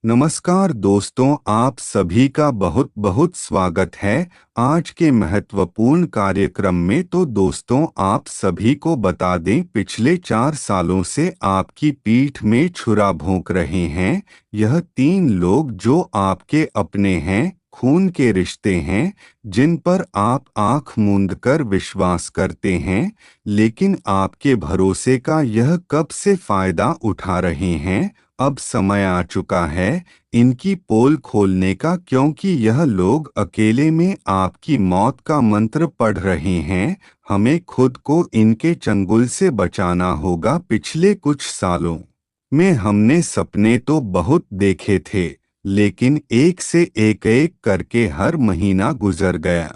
नमस्कार दोस्तों, आप सभी का बहुत बहुत स्वागत है आज के महत्वपूर्ण कार्यक्रम में। तो दोस्तों, आप सभी को बता दें, पिछले 4 सालों से आपकी पीठ में छुरा भोंक रहे हैं यह 3 लोग जो आपके अपने हैं, खून के रिश्ते हैं, जिन पर आप आंख मूंद कर विश्वास करते हैं, लेकिन आपके भरोसे का यह कब से फायदा उठा रहे हैं। अब समय आ चुका है इनकी पोल खोलने का, क्योंकि यह लोग अकेले में आपकी मौत का मंत्र पढ़ रहे हैं। हमें खुद को इनके चंगुल से बचाना होगा। पिछले कुछ सालों में हमने सपने तो बहुत देखे थे, लेकिन एक से एक करके हर महीना गुजर गया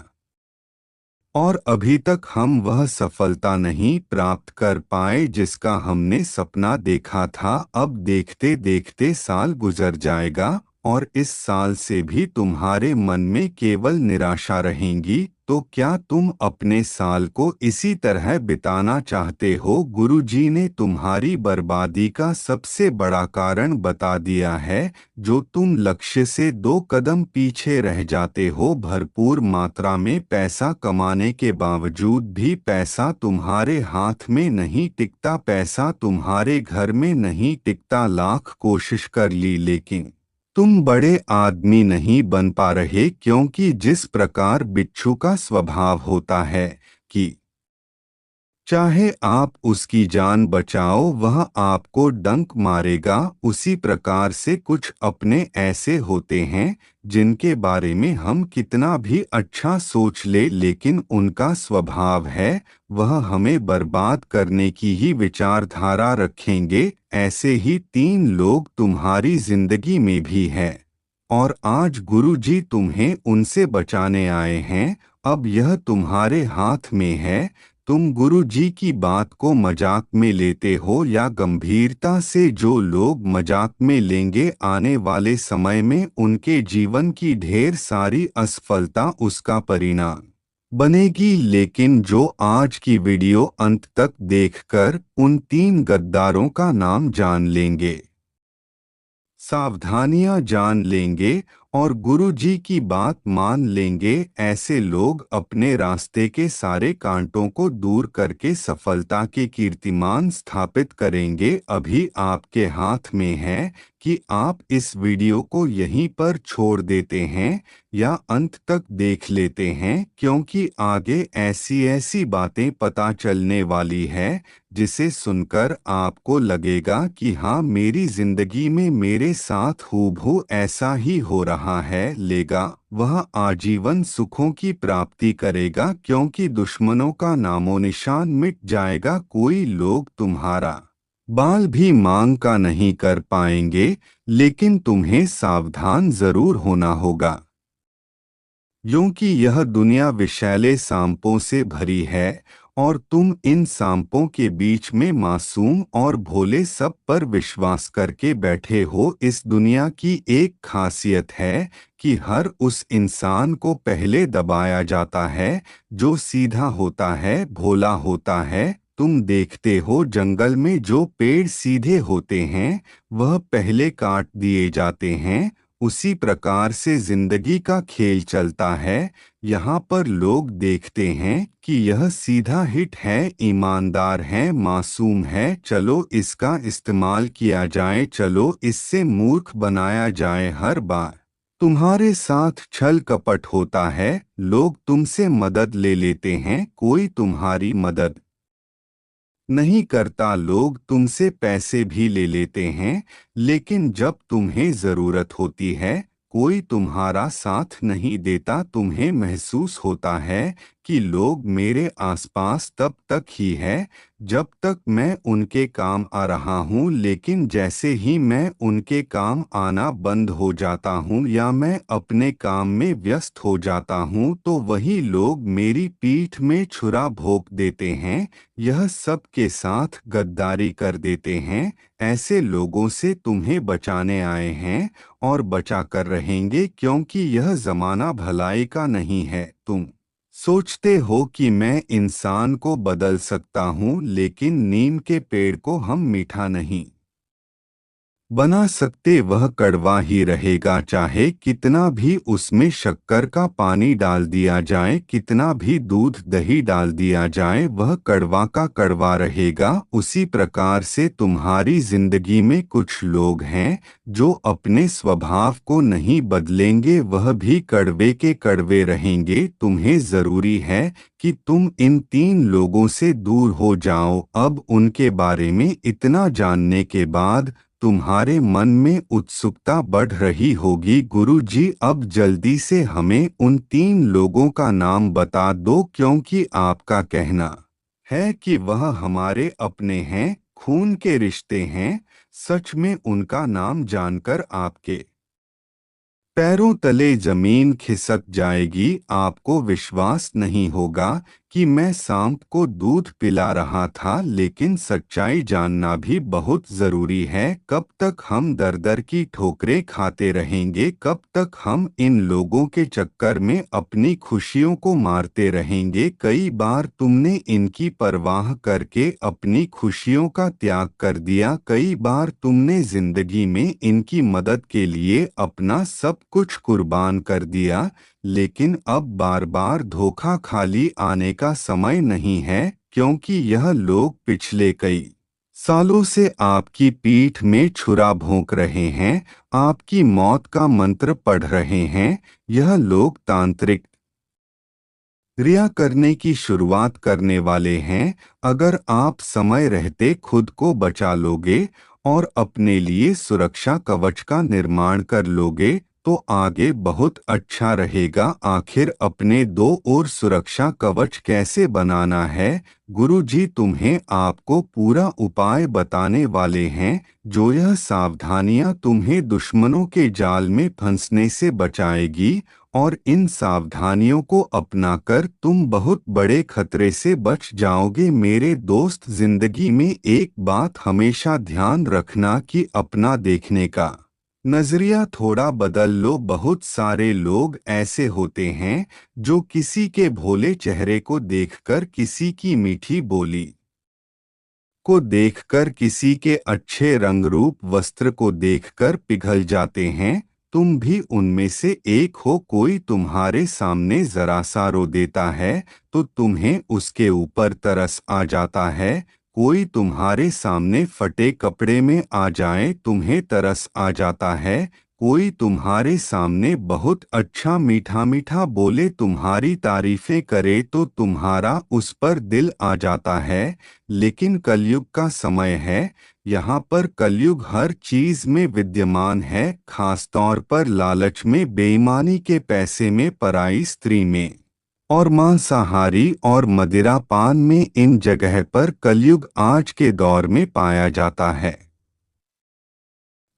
और अभी तक हम वह सफलता नहीं प्राप्त कर पाए जिसका हमने सपना देखा था। अब देखते देखते साल गुजर जाएगा और इस साल से भी तुम्हारे मन में केवल निराशा रहेगी। तो क्या तुम अपने साल को इसी तरह बिताना चाहते हो? गुरुजी ने तुम्हारी बर्बादी का सबसे बड़ा कारण बता दिया है। जो तुम लक्ष्य से 2 कदम पीछे रह जाते हो। भरपूर मात्रा में पैसा कमाने के बावजूद भी पैसा तुम्हारे हाथ में नहीं टिकता, पैसा तुम्हारे घर में नहीं टिकता। लाख कोशिश कर ली लेकिन तुम बड़े आदमी नहीं बन पा रहे, क्योंकि जिस प्रकार बिच्छू का स्वभाव होता है कि चाहे आप उसकी जान बचाओ वह आपको डंक मारेगा, उसी प्रकार से कुछ अपने ऐसे होते हैं जिनके बारे में हम कितना भी अच्छा सोच ले, लेकिन उनका स्वभाव है वह हमें बर्बाद करने की ही विचारधारा रखेंगे। ऐसे ही 3 लोग तुम्हारी जिंदगी में भी है और आज गुरुजी तुम्हें उनसे बचाने आए हैं। अब यह तुम्हारे हाथ में है। तुम गुरु जी की बात को मजाक में लेते हो या गंभीरता से? जो लोग मजाक में लेंगे आने वाले समय में उनके जीवन की ढेर सारी असफलता उसका परिणाम बनेगी। लेकिन जो आज की वीडियो अंत तक देखकर उन 3 गद्दारों का नाम जान लेंगे, सावधानियां जान लेंगे और गुरु जी की बात मान लेंगे, ऐसे लोग अपने रास्ते के सारे कांटों को दूर करके सफलता के कीर्तिमान स्थापित करेंगे। अभी आपके हाथ में है कि आप इस वीडियो को यहीं पर छोड़ देते हैं या अंत तक देख लेते हैं, क्योंकि आगे ऐसी ऐसी बातें पता चलने वाली है जिसे सुनकर आपको लगेगा कि हाँ, मेरी जिंदगी में मेरे साथ हूबहू ऐसा ही हो रहा है। लेगा वह आजीवन सुखों की प्राप्ति करेगा, क्योंकि दुश्मनों का नामो निशान मिट जाएगा। कोई लोग तुम्हारा बाल भी मांग का नहीं कर पाएंगे, लेकिन तुम्हें सावधान जरूर होना होगा, क्योंकि यह दुनिया विषैले सांपों से भरी है और तुम इन सांपों के बीच में मासूम और भोले सब पर विश्वास करके बैठे हो। इस दुनिया की एक खासियत है कि हर उस इंसान को पहले दबाया जाता है जो सीधा होता है, भोला होता है। तुम देखते हो जंगल में जो पेड़ सीधे होते हैं वह पहले काट दिए जाते हैं। उसी प्रकार से जिंदगी का खेल चलता है। यहाँ पर लोग देखते हैं कि यह सीधा हिट है, ईमानदार है, मासूम है, चलो इसका इस्तेमाल किया जाए, चलो इससे मूर्ख बनाया जाए। हर बार तुम्हारे साथ छल कपट होता है, लोग तुमसे मदद ले लेते हैं, कोई तुम्हारी मदद नहीं करता, लोग तुमसे पैसे भी ले लेते हैं, लेकिन जब तुम्हें जरूरत होती है कोई तुम्हारा साथ नहीं देता। तुम्हें महसूस होता है कि लोग मेरे आसपास तब तक ही है जब तक मैं उनके काम आ रहा हूँ, लेकिन जैसे ही मैं उनके काम आना बंद हो जाता हूँ या मैं अपने काम में व्यस्त हो जाता हूँ तो वही लोग मेरी पीठ में छुरा भोंक देते हैं। यह सब के साथ गद्दारी कर देते हैं। ऐसे लोगों से तुम्हें बचाने आए हैं और बचा कर रहेंगे, क्योंकि यह जमाना भलाई का नहीं है। तुम सोचते हो कि मैं इंसान को बदल सकता हूँ, लेकिन नीम के पेड़ को हम मीठा नहीं बना सकते, वह कड़वा ही रहेगा। चाहे कितना भी उसमें शक्कर का पानी डाल दिया जाए, कितना भी दूध दही डाल दिया जाए, वह कड़वा का कड़वा रहेगा। उसी प्रकार से तुम्हारी जिंदगी में कुछ लोग हैं जो अपने स्वभाव को नहीं बदलेंगे, वह भी कड़वे के कड़वे रहेंगे। तुम्हें जरूरी है कि तुम इन 3 लोगों से दूर हो जाओ। अब उनके बारे में इतना जानने के बाद तुम्हारे मन में उत्सुकता बढ़ रही होगी, गुरु जी अब जल्दी से हमें उन 3 लोगों का नाम बता दो, क्योंकि आपका कहना है कि वह हमारे अपने हैं, खून के रिश्ते हैं। सच में उनका नाम जानकर आपके पैरों तले जमीन खिसक जाएगी। आपको विश्वास नहीं होगा कि मैं सांप को दूध पिला रहा था, लेकिन सच्चाई जानना भी बहुत जरूरी है। कब तक हम दर दर की ठोकरें खाते रहेंगे? कब तक हम इन लोगों के चक्कर में अपनी खुशियों को मारते रहेंगे? कई बार तुमने इनकी परवाह करके अपनी खुशियों का त्याग कर दिया, कई बार तुमने जिंदगी में इनकी मदद के लिए अपना सब कुछ कुर्बान कर दिया, लेकिन अब बार बार धोखा खाली आने का समय नहीं है, क्योंकि यह लोग पिछले कई सालों से आपकी पीठ में छुरा भोंक रहे हैं, आपकी मौत का मंत्र पढ़ रहे हैं। यह लोग तांत्रिक क्रिया करने की शुरुआत करने वाले हैं। अगर आप समय रहते खुद को बचा लोगे और अपने लिए सुरक्षा कवच का निर्माण कर लोगे तो आगे बहुत अच्छा रहेगा। आखिर अपने दो ओर सुरक्षा कवच कैसे बनाना है? गुरुजी तुम्हें आपको पूरा उपाय बताने वाले हैं, जो यह सावधानियां तुम्हें दुश्मनों के जाल में फंसने से बचाएगी, और इन सावधानियों को अपनाकर तुम बहुत बड़े खतरे से बच जाओगे। मेरे दोस्त, जिंदगी में एक बात हमेशा ध्यान रखना कि अपना देखने का नजरिया थोड़ा बदल लो। बहुत सारे लोग ऐसे होते हैं जो किसी के भोले चेहरे को देखकर, किसी की मीठी बोली को देखकर, किसी के अच्छे रंग रूप वस्त्र को देखकर पिघल जाते हैं। तुम भी उनमें से एक हो। कोई तुम्हारे सामने जरा सा रो देता है तो तुम्हें उसके ऊपर तरस आ जाता है। कोई तुम्हारे सामने फटे कपड़े में आ जाए, तुम्हें तरस आ जाता है। कोई तुम्हारे सामने बहुत अच्छा मीठा मीठा बोले, तुम्हारी तारीफें करे तो तुम्हारा उस पर दिल आ जाता है। लेकिन कलयुग का समय है, यहाँ पर कलयुग हर चीज में विद्यमान है, खास तौर पर लालच में, बेईमानी के पैसे में, पराई स्त्री में, और मांसाहारी और मदिरा पान में। इन जगह पर कलयुग आज के दौर में पाया जाता है।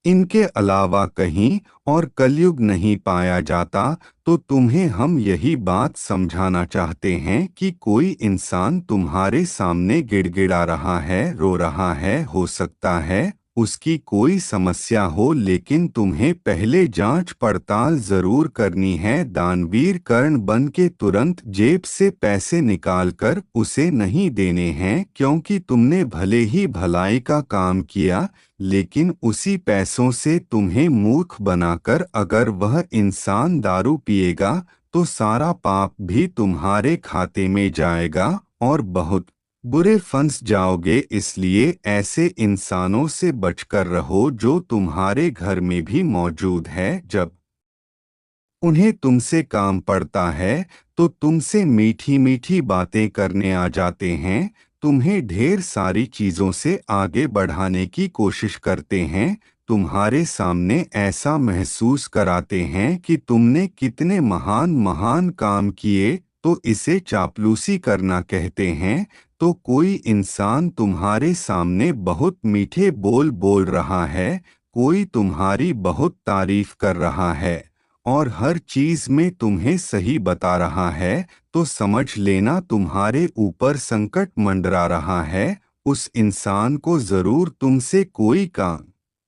इनके अलावा कहीं और कलयुग नहीं पाया जाता। तो तुम्हें हम यही बात समझाना चाहते हैं कि कोई इंसान तुम्हारे सामने गिड़गिड़ा रहा है, रो रहा है, हो सकता है उसकी कोई समस्या हो, लेकिन तुम्हें पहले जांच पड़ताल जरूर करनी है। दानवीर कर्ण बन के तुरंत जेब से पैसे निकालकर उसे नहीं देने हैं, क्योंकि तुमने भले ही भलाई का काम किया, लेकिन उसी पैसों से तुम्हें मूर्ख बनाकर अगर वह इंसान दारू पिएगा तो सारा पाप भी तुम्हारे खाते में जाएगा और बहुत बुरे फंस जाओगे। इसलिए ऐसे इंसानों से बचकर रहो जो तुम्हारे घर में भी मौजूद है। जब उन्हें तुमसे काम पड़ता है तो तुमसे मीठी मीठी बातें करने आ जाते हैं, तुम्हें ढेर सारी चीजों से आगे बढ़ाने की कोशिश करते हैं, तुम्हारे सामने ऐसा महसूस कराते हैं कि तुमने कितने महान महान काम किए, तो इसे चापलूसी करना कहते हैं। तो कोई इंसान तुम्हारे सामने बहुत मीठे बोल बोल रहा है, कोई तुम्हारी बहुत तारीफ कर रहा है और हर चीज में तुम्हें सही बता रहा है, तो समझ लेना तुम्हारे ऊपर संकट मंडरा रहा है। उस इंसान को जरूर तुमसे कोई काम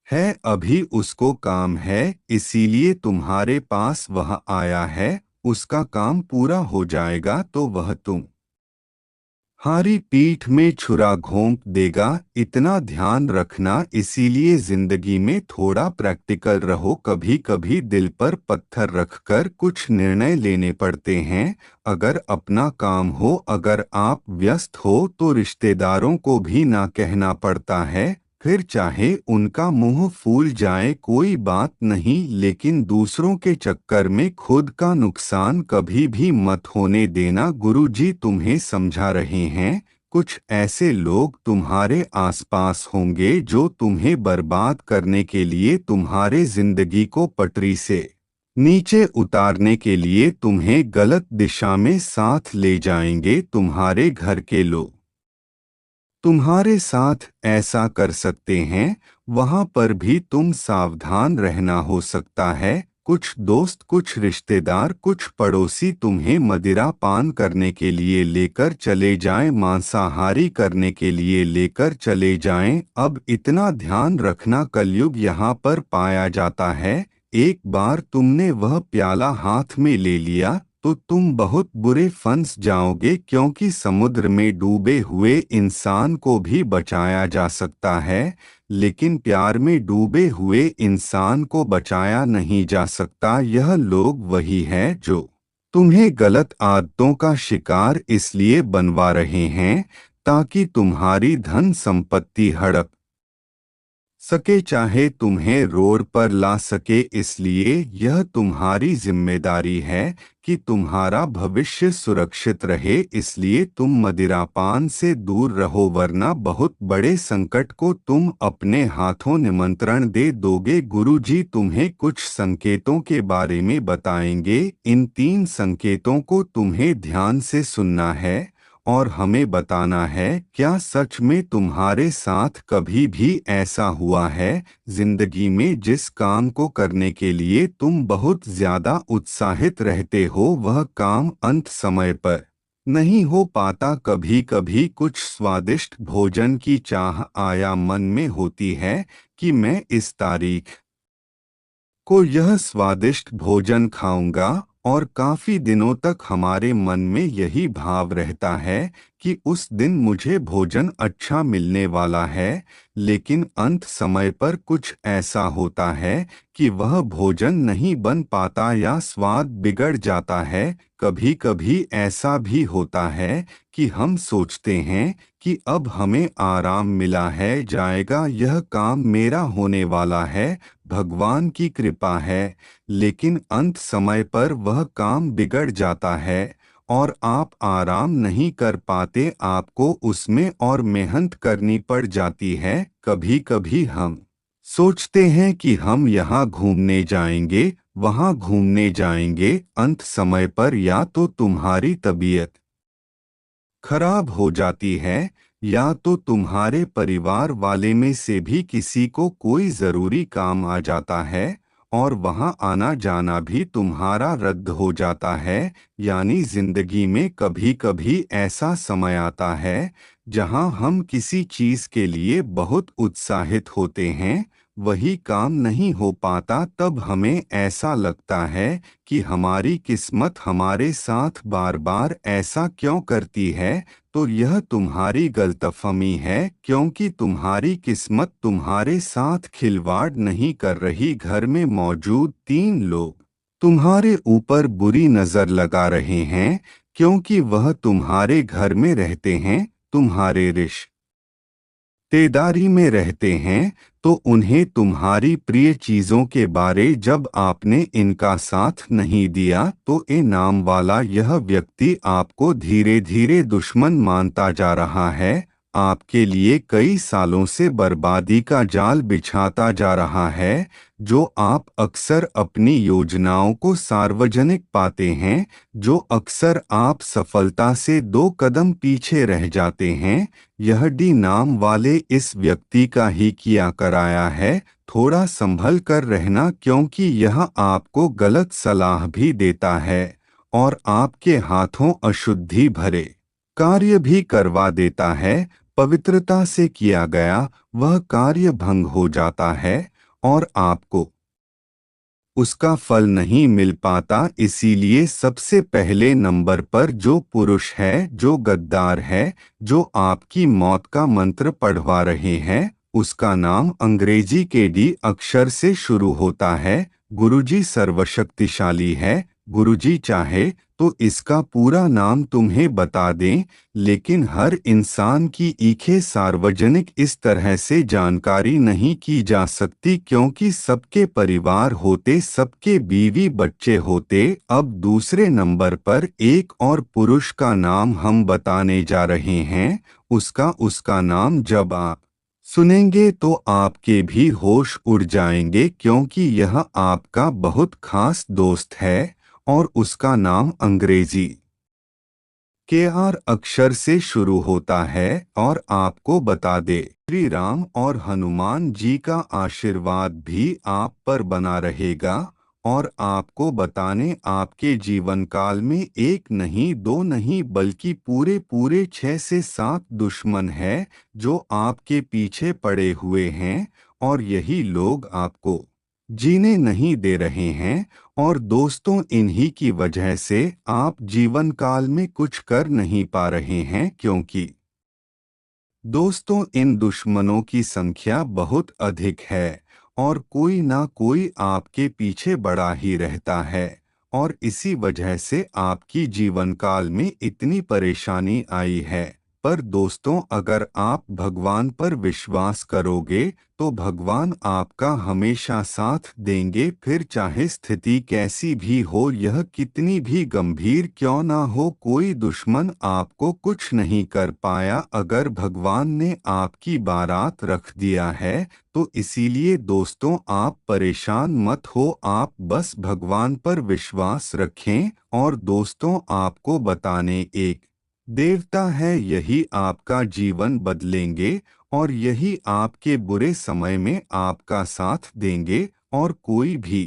है, अभी उसको काम है, इसीलिए तुम्हारे पास वह आया है। उसका काम पूरा हो जाएगा तो वह तुम हारी पीठ में छुरा घोंप देगा, इतना ध्यान रखना। इसीलिए जिंदगी में थोड़ा प्रैक्टिकल रहो। कभी कभी दिल पर पत्थर रखकर कुछ निर्णय लेने पड़ते हैं। अगर अपना काम हो, अगर आप व्यस्त हो, तो रिश्तेदारों को भी ना कहना पड़ता है। फिर चाहे उनका मुंह फूल जाए कोई बात नहीं, लेकिन दूसरों के चक्कर में खुद का नुकसान कभी भी मत होने देना। गुरुजी तुम्हें समझा रहे हैं। कुछ ऐसे लोग तुम्हारे आसपास होंगे जो तुम्हें बर्बाद करने के लिए, तुम्हारे जिंदगी को पटरी से नीचे उतारने के लिए तुम्हें गलत दिशा में साथ ले जाएंगे। तुम्हारे घर के लोग तुम्हारे साथ ऐसा कर सकते हैं, वहां पर भी तुम सावधान रहना। हो सकता है कुछ दोस्त, कुछ रिश्तेदार, कुछ पड़ोसी तुम्हें मदिरा पान करने के लिए लेकर चले जाएं, मांसाहारी करने के लिए लेकर चले जाएं। अब इतना ध्यान रखना, कलयुग यहाँ पर पाया जाता है। एक बार तुमने वह प्याला हाथ में ले लिया तो तुम बहुत बुरे फंस जाओगे, क्योंकि समुद्र में डूबे हुए इंसान को भी बचाया जा सकता है, लेकिन प्यार में डूबे हुए इंसान को बचाया नहीं जा सकता। यह लोग वही है जो तुम्हें गलत आदतों का शिकार इसलिए बनवा रहे हैं ताकि तुम्हारी धन संपत्ति हड़प सके, चाहे तुम्हें रोड पर ला सके। इसलिए यह तुम्हारी जिम्मेदारी है कि तुम्हारा भविष्य सुरक्षित रहे। इसलिए तुम मदिरापान से दूर रहो, वरना बहुत बड़े संकट को तुम अपने हाथों निमंत्रण दे दोगे। गुरुजी तुम्हें कुछ संकेतों के बारे में बताएंगे। इन 3 संकेतों को तुम्हें ध्यान से सुनना है और हमें बताना है, क्या सच में तुम्हारे साथ कभी भी ऐसा हुआ है जिंदगी में जिस काम को करने के लिए तुम बहुत ज्यादा उत्साहित रहते हो, वह काम अंत समय पर नहीं हो पाता। कभी कभी कुछ स्वादिष्ट भोजन की चाह आया मन में होती है कि मैं इस तारीख को यह स्वादिष्ट भोजन खाऊंगा, और काफी दिनों तक हमारे मन में यही भाव रहता है कि उस दिन मुझे भोजन अच्छा मिलने वाला है। लेकिन अंत समय पर कुछ ऐसा होता है कि वह भोजन नहीं बन पाता या स्वाद बिगड़ जाता है। कभी कभी ऐसा भी होता है कि हम सोचते हैं कि अब हमें आराम मिला है, जाएगा, यह काम मेरा होने वाला है, भगवान की कृपा है। लेकिन अंत समय पर वह काम बिगड़ जाता है और आप आराम नहीं कर पाते, आपको उसमें और मेहनत करनी पड़ जाती है। कभी कभी हम सोचते हैं कि हम यहाँ घूमने जाएंगे, वहाँ घूमने जाएंगे, अंत समय पर या तो तुम्हारी तबीयत खराब हो जाती है या तो तुम्हारे परिवार वाले में से भी किसी को कोई ज़रूरी काम आ जाता है और वहाँ आना जाना भी तुम्हारा रद्द हो जाता है। यानी जिंदगी में कभी कभी ऐसा समय आता है जहाँ हम किसी चीज़ के लिए बहुत उत्साहित होते हैं, वही काम नहीं हो पाता। तब हमें ऐसा लगता है कि हमारी किस्मत हमारे साथ बार बार ऐसा क्यों करती है। तो यह तुम्हारी गलतफहमी है, क्योंकि तुम्हारी किस्मत तुम्हारे साथ खिलवाड़ नहीं कर रही। घर में मौजूद 3 लोग तुम्हारे ऊपर बुरी नजर लगा रहे हैं, क्योंकि वह तुम्हारे घर में रहते हैं, तुम्हारे रिश्तेदारी में रहते हैं, तो उन्हें तुम्हारी प्रिय चीजों के बारे जब आपने इनका साथ नहीं दिया, तो ए नाम वाला यह व्यक्ति आपको धीरे धीरे दुश्मन मानता जा रहा है, आपके लिए कई सालों से बर्बादी का जाल बिछाता जा रहा है। जो आप अक्सर अपनी योजनाओं को सार्वजनिक पाते हैं, जो अक्सर आप सफलता से 2 कदम पीछे रह जाते हैं, यह डी नाम वाले इस व्यक्ति का ही किया कराया है। थोड़ा संभल कर रहना, क्योंकि यह आपको गलत सलाह भी देता है और आपके हाथों अशुद्धि भरे कार्य भी करवा देता है। पवित्रता से किया गया वह कार्य भंग हो जाता है और आपको उसका फल नहीं मिल पाता। इसीलिए सबसे पहले नंबर पर जो पुरुष है, जो गद्दार है, जो आपकी मौत का मंत्र पढ़वा रहे हैं, उसका नाम अंग्रेजी के डी अक्षर से शुरू होता है। गुरुजी सर्वशक्तिशाली है। गुरुजी चाहे तो इसका पूरा नाम तुम्हें बता दें, लेकिन हर इंसान की ईखे सार्वजनिक इस तरह से जानकारी नहीं की जा सकती, क्योंकि सबके परिवार होते, सबके बीवी बच्चे होते। अब दूसरे नंबर पर एक और पुरुष का नाम हम बताने जा रहे हैं। उसका नाम जब आप सुनेंगे तो आपके भी होश उड़ जाएंगे, क्योंकि यह आपका बहुत खास दोस्त है और उसका नाम अंग्रेजी के आर अक्षर से शुरू होता है। और आपको बता दे, श्री राम और हनुमान जी का आशीर्वाद भी आप पर बना रहेगा। और आपको बताने, आपके जीवन काल में एक नहीं, दो नहीं, बल्कि पूरे पूरे 6 से 7 दुश्मन हैं जो आपके पीछे पड़े हुए हैं, और यही लोग आपको जीने नहीं दे रहे हैं। और दोस्तों, इन्हीं की वजह से आप जीवन काल में कुछ कर नहीं पा रहे हैं, क्योंकि दोस्तों, इन दुश्मनों की संख्या बहुत अधिक है और कोई ना कोई आपके पीछे बड़ा ही रहता है। और इसी वजह से आपकी जीवन काल में इतनी परेशानी आई है। पर दोस्तों, अगर आप भगवान पर विश्वास करोगे तो भगवान आपका हमेशा साथ देंगे। फिर चाहे स्थिति कैसी भी हो, यह कितनी भी गंभीर क्यों ना हो, कोई दुश्मन आपको कुछ नहीं कर पाया अगर भगवान ने आपकी बारात रख दिया है। तो इसीलिए दोस्तों, आप परेशान मत हो, आप बस भगवान पर विश्वास रखें। और दोस्तों, आपको बताने, एक देवता है, यही आपका जीवन बदलेंगे और यही आपके बुरे समय में आपका साथ देंगे। और कोई भी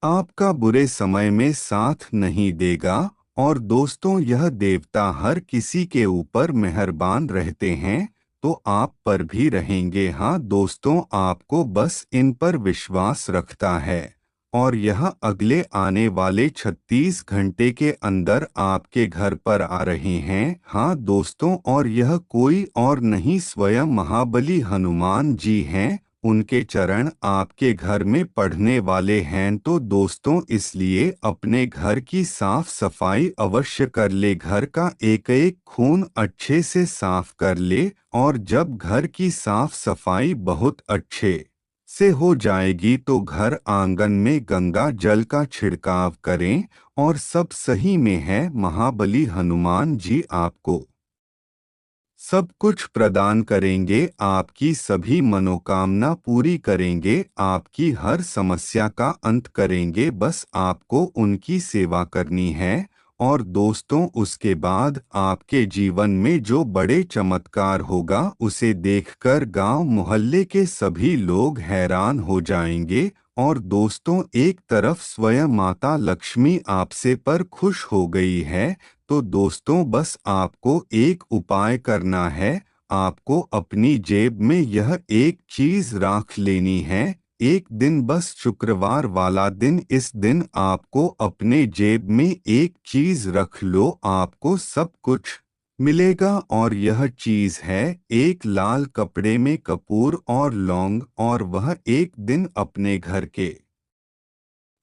आपका बुरे समय में साथ नहीं देगा। और दोस्तों, यह देवता हर किसी के ऊपर मेहरबान रहते हैं, तो आप पर भी रहेंगे। हाँ दोस्तों, आपको बस इन पर विश्वास रखता है और यह अगले आने वाले 36 घंटे के अंदर आपके घर पर आ रहे हैं। हाँ दोस्तों, और यह कोई और नहीं, स्वयं महाबली हनुमान जी हैं। उनके चरण आपके घर में पढ़ने वाले हैं। तो दोस्तों, इसलिए अपने घर की साफ सफाई अवश्य कर ले, घर का एक एक खून अच्छे से साफ कर ले। और जब घर की साफ सफाई बहुत अच्छे से हो जाएगी तो घर आंगन में गंगा जल का छिड़काव करें और सब सही में है। महाबली हनुमान जी आपको सब कुछ प्रदान करेंगे, आपकी सभी मनोकामना पूरी करेंगे, आपकी हर समस्या का अंत करेंगे। बस आपको उनकी सेवा करनी है। और दोस्तों, उसके बाद आपके जीवन में जो बड़े चमत्कार होगा, उसे देखकर गांव मोहल्ले के सभी लोग हैरान हो जाएंगे। और दोस्तों, एक तरफ स्वयं माता लक्ष्मी आपसे पर खुश हो गई है। तो दोस्तों, बस आपको एक उपाय करना है। आपको अपनी जेब में यह एक चीज राख लेनी है। एक दिन, बस शुक्रवार वाला दिन, इस दिन आपको अपने जेब में एक चीज रख लो, आपको सब कुछ मिलेगा। और यह चीज है एक लाल कपड़े में कपूर और लौंग, और वह एक दिन अपने घर के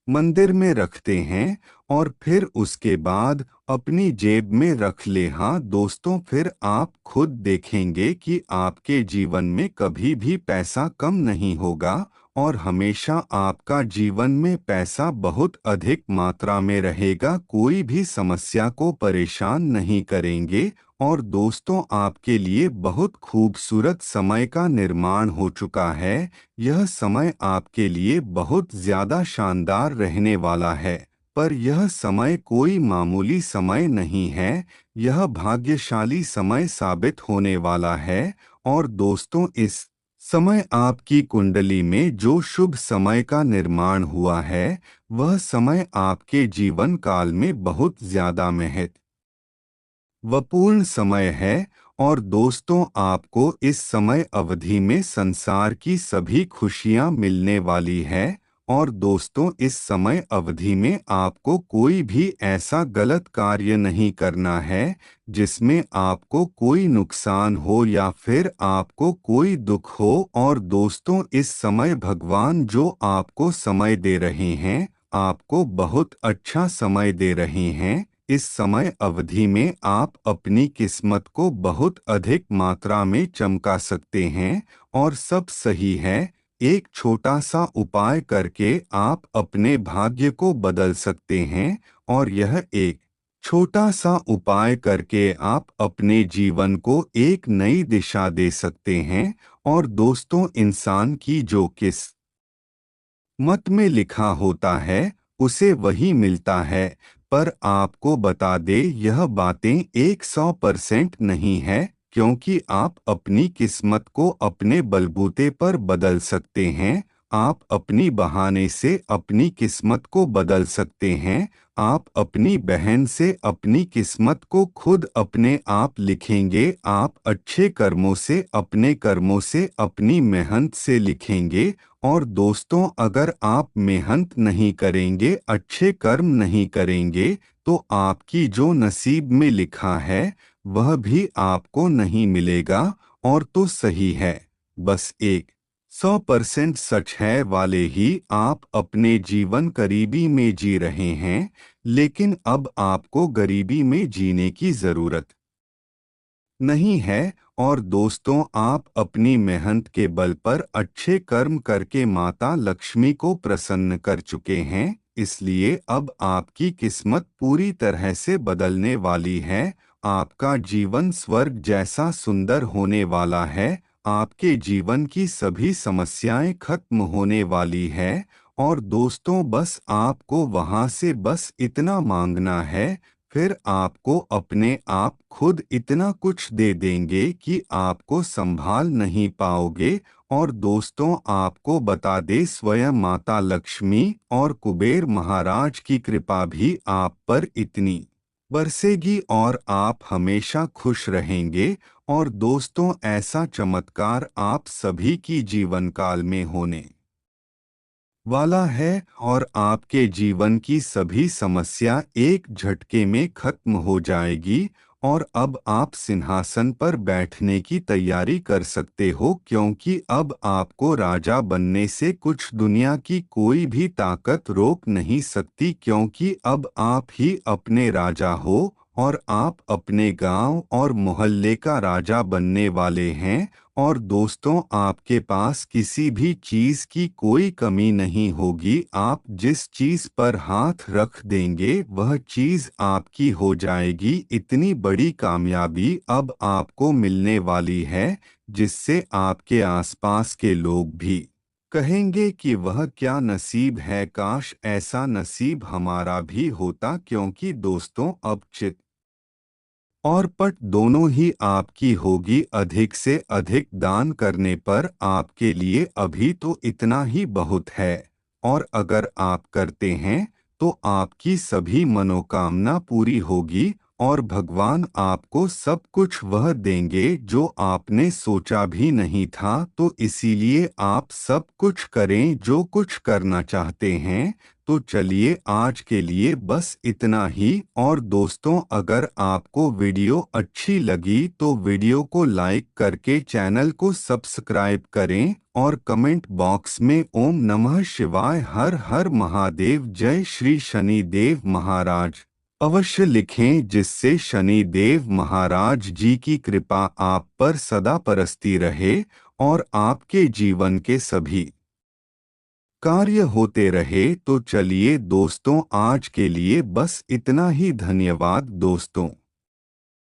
मंदिर में रखते हैं और फिर उसके बाद अपनी जेब में रख ले। हाँ दोस्तों, फिर आप खुद देखेंगे कि आपके जीवन में कभी भी पैसा कम नहीं होगा और हमेशा आपका जीवन में पैसा बहुत अधिक मात्रा में रहेगा। कोई भी समस्या को परेशान नहीं करेंगे। और दोस्तों, आपके लिए बहुत खूबसूरत समय का निर्माण हो चुका है। यह समय आपके लिए बहुत ज्यादा शानदार रहने वाला है। पर यह समय कोई मामूली समय नहीं है, यह भाग्यशाली समय साबित होने वाला है। और दोस्तों, इस समय आपकी कुंडली में जो शुभ समय का निर्माण हुआ है, वह समय आपके जीवन काल में बहुत ज्यादा महत्वपूर्ण समय है। और दोस्तों, आपको इस समय अवधि में संसार की सभी खुशियां मिलने वाली है। और दोस्तों, इस समय अवधि में आपको कोई भी ऐसा गलत कार्य नहीं करना है जिसमें आपको कोई नुकसान हो या फिर आपको कोई दुख हो। और दोस्तों, इस समय भगवान जो आपको समय दे रहे हैं, आपको बहुत अच्छा समय दे रहे हैं। इस समय अवधि में आप अपनी किस्मत को बहुत अधिक मात्रा में चमका सकते हैं और सब सही है। एक छोटा सा उपाय करके आप अपने भाग्य को बदल सकते हैं और यह एक छोटा सा उपाय करके आप अपने जीवन को एक नई दिशा दे सकते हैं। और दोस्तों, इंसान की जो किस्मत में लिखा होता है उसे वही मिलता है। पर आपको बता दे, यह बातें 100% नहीं है, क्योंकि आप अपनी किस्मत को अपने बलबूते पर बदल सकते हैं। आप अपनी बहाने से अपनी किस्मत को बदल सकते हैं। आप अपनी बहन से अपनी किस्मत को खुद अपने आप लिखेंगे। आप अच्छे कर्मों से, अपने कर्मों से, अपनी मेहनत से लिखेंगे। और दोस्तों, अगर आप मेहनत नहीं करेंगे, अच्छे कर्म नहीं करेंगे, तो आपकी जो नसीब में लिखा है वह भी आपको नहीं मिलेगा। और तो सही है, बस 100% सच है वाले ही आप अपने जीवन गरीबी में जी रहे हैं। लेकिन अब आपको गरीबी में जीने की जरूरत नहीं है। और दोस्तों, आप अपनी मेहनत के बल पर अच्छे कर्म करके माता लक्ष्मी को प्रसन्न कर चुके हैं, इसलिए अब आपकी किस्मत पूरी तरह से बदलने वाली है। आपका जीवन स्वर्ग जैसा सुंदर होने वाला है। आपके जीवन की सभी समस्याएं खत्म होने वाली है। और दोस्तों, बस आपको वहां से बस इतना मांगना है, फिर आपको अपने आप खुद इतना कुछ दे देंगे कि आपको संभाल नहीं पाओगे। और दोस्तों, आपको बता दे, स्वयं माता लक्ष्मी और कुबेर महाराज की कृपा भी आप पर इतनी बरसेगी और आप हमेशा खुश रहेंगे। और दोस्तों, ऐसा चमत्कार आप सभी की जीवन काल में होने वाला है और आपके जीवन की सभी समस्या एक झटके में खत्म हो जाएगी। और अब आप सिंहासन पर बैठने की तैयारी कर सकते हो, क्योंकि अब आपको राजा बनने से कुछ दुनिया की कोई भी ताकत रोक नहीं सकती, क्योंकि अब आप ही अपने राजा हो और आप अपने गांव और मोहल्ले का राजा बनने वाले हैं। और दोस्तों, आपके पास किसी भी चीज की कोई कमी नहीं होगी। आप जिस चीज पर हाथ रख देंगे वह चीज आपकी हो जाएगी। इतनी बड़ी कामयाबी अब आपको मिलने वाली है, जिससे आपके आसपास के लोग भी कहेंगे कि वह क्या नसीब है, काश ऐसा नसीब हमारा भी होता। क्योंकि दोस्तों, अब चित और पट दोनों ही आपकी होगी। अधिक से अधिक दान करने पर आपके लिए अभी तो इतना ही बहुत है। और अगर आप करते हैं तो आपकी सभी मनोकामना पूरी होगी और भगवान आपको सब कुछ वह देंगे जो आपने सोचा भी नहीं था। तो इसीलिए आप सब कुछ करें जो कुछ करना चाहते हैं। तो चलिए, आज के लिए बस इतना ही। और दोस्तों, अगर आपको वीडियो अच्छी लगी तो वीडियो को लाइक करके चैनल को सब्सक्राइब करें और कमेंट बॉक्स में ओम नमः शिवाय, हर हर महादेव, जय श्री शनि देव महाराज अवश्य लिखें, जिससे शनि देव महाराज जी की कृपा आप पर सदा बरसती रहे और आपके जीवन के सभी कार्य होते रहे। तो चलिए दोस्तों, आज के लिए बस इतना ही। धन्यवाद दोस्तों।